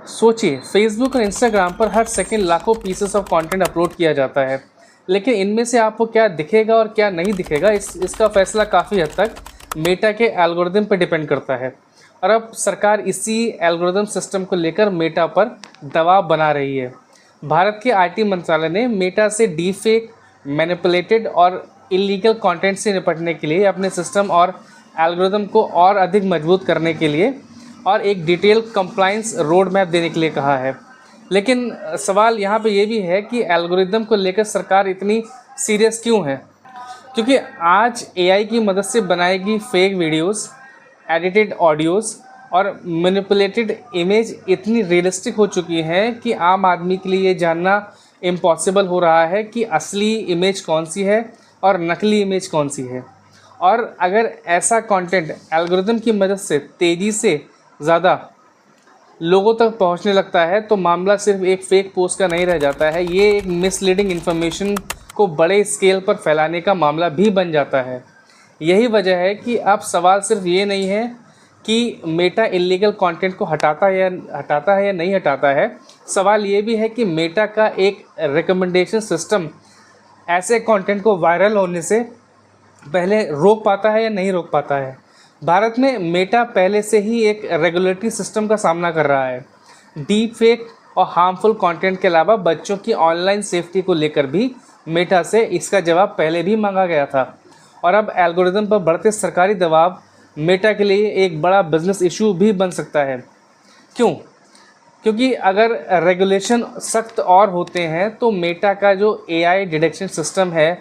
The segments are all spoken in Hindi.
सोचिए, फेसबुक और इंस्टाग्राम पर हर सेकंड लाखों पीसेस ऑफ कंटेंट अपलोड किया जाता है, लेकिन इनमें से आपको क्या दिखेगा और क्या नहीं दिखेगा इसका फैसला काफ़ी हद तक मेटा के एल्गोरिदम पर डिपेंड करता है। और अब सरकार इसी एल्गोरिदम सिस्टम को लेकर मेटा पर दबाव बना रही है। भारत के आईटी मंत्रालय ने मेटा से डीफेक, मैनिपुलेटेड और इलीगल कंटेंट से निपटने के लिए अपने सिस्टम और एल्गोरिदम को और अधिक मजबूत करने के लिए और एक डिटेल कंप्लायंस रोड मैप देने के लिए कहा है। लेकिन सवाल यहाँ पे ये भी है कि एल्गोरिदम को लेकर सरकार इतनी सीरियस क्यों है? क्योंकि आज एआई की मदद से बनाएगी फेक वीडियोस, एडिटेड ऑडियोज़ और मैनिपुलेटेड इमेज इतनी रियलिस्टिक हो चुकी हैं कि आम आदमी के लिए ये जानना इम्पॉसिबल हो रहा है कि असली इमेज कौन सी है और नकली इमेज कौन सी है। और अगर ऐसा कंटेंट एल्गोरिदम की मदद से तेज़ी से ज़्यादा लोगों तक पहुंचने लगता है तो मामला सिर्फ एक फेक पोस्ट का नहीं रह जाता है, ये एक मिसलीडिंग इन्फॉर्मेशन को बड़े स्केल पर फैलाने का मामला भी बन जाता है। यही वजह है कि अब सवाल सिर्फ ये नहीं है कि मेटा इलीगल कंटेंट को हटाता है या नहीं हटाता है। सवाल ये भी है कि मेटा का एक रिकमेंडेशन सिस्टम ऐसे कंटेंट को वायरल होने से पहले रोक पाता है या नहीं रोक पाता है। भारत में मेटा पहले से ही एक रेगुलेटरी सिस्टम का सामना कर रहा है। डीप फेक और हार्मफुल कंटेंट के अलावा बच्चों की ऑनलाइन सेफ्टी को लेकर भी मेटा से इसका जवाब पहले भी मांगा गया था। और अब एल्गोरिदम पर बढ़ते सरकारी दबाव मेटा के लिए एक बड़ा बिजनेस इशू भी बन सकता है। क्यों? क्योंकि अगर रेगुलेशन सख्त और होते हैं तो मेटा का जो एआई डिटेक्शन सिस्टम है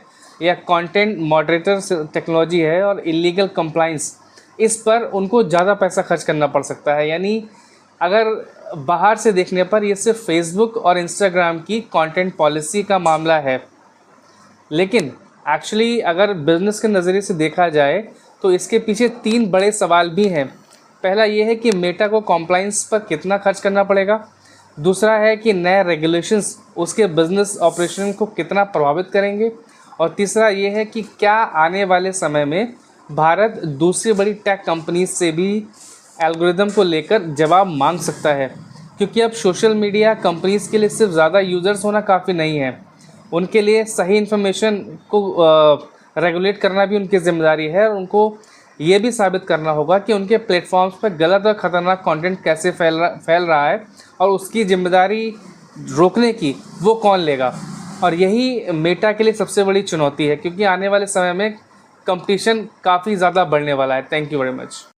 या कंटेंट मॉडरेटर टेक्नोलॉजी है और इलीगल कंप्लायंस, इस पर उनको ज़्यादा पैसा खर्च करना पड़ सकता है। यानी अगर बाहर से देखने पर ये सिर्फ फेसबुक और इंस्टाग्राम की कंटेंट पॉलिसी का मामला है, लेकिन एक्चुअली अगर बिज़नेस के नज़रिए से देखा जाए तो इसके पीछे 3 बड़े सवाल भी हैं। पहला ये है कि मेटा को कॉम्प्लायंस पर कितना खर्च करना पड़ेगा। दूसरा है कि नए रेगुलेशंस उसके बिज़नेस ऑपरेशन को कितना प्रभावित करेंगे। और तीसरा ये है कि क्या आने वाले समय में भारत दूसरी बड़ी टेक कंपनीज से भी एल्गोरिदम को लेकर जवाब मांग सकता है। क्योंकि अब सोशल मीडिया कंपनीज़ के लिए सिर्फ ज़्यादा यूज़र्स होना काफ़ी नहीं है, उनके लिए सही इन्फॉर्मेशन को रेगुलेट करना भी उनकी ज़िम्मेदारी है। और उनको ये भी साबित करना होगा कि उनके प्लेटफॉर्म्स पर गलत और ख़तरनाक कंटेंट कैसे फैल रहा है और उसकी ज़िम्मेदारी रोकने की वो कौन लेगा। और यही मेटा के लिए सबसे बड़ी चुनौती है, क्योंकि आने वाले समय में कंपटीशन काफ़ी ज़्यादा बढ़ने वाला है। Thank you very much.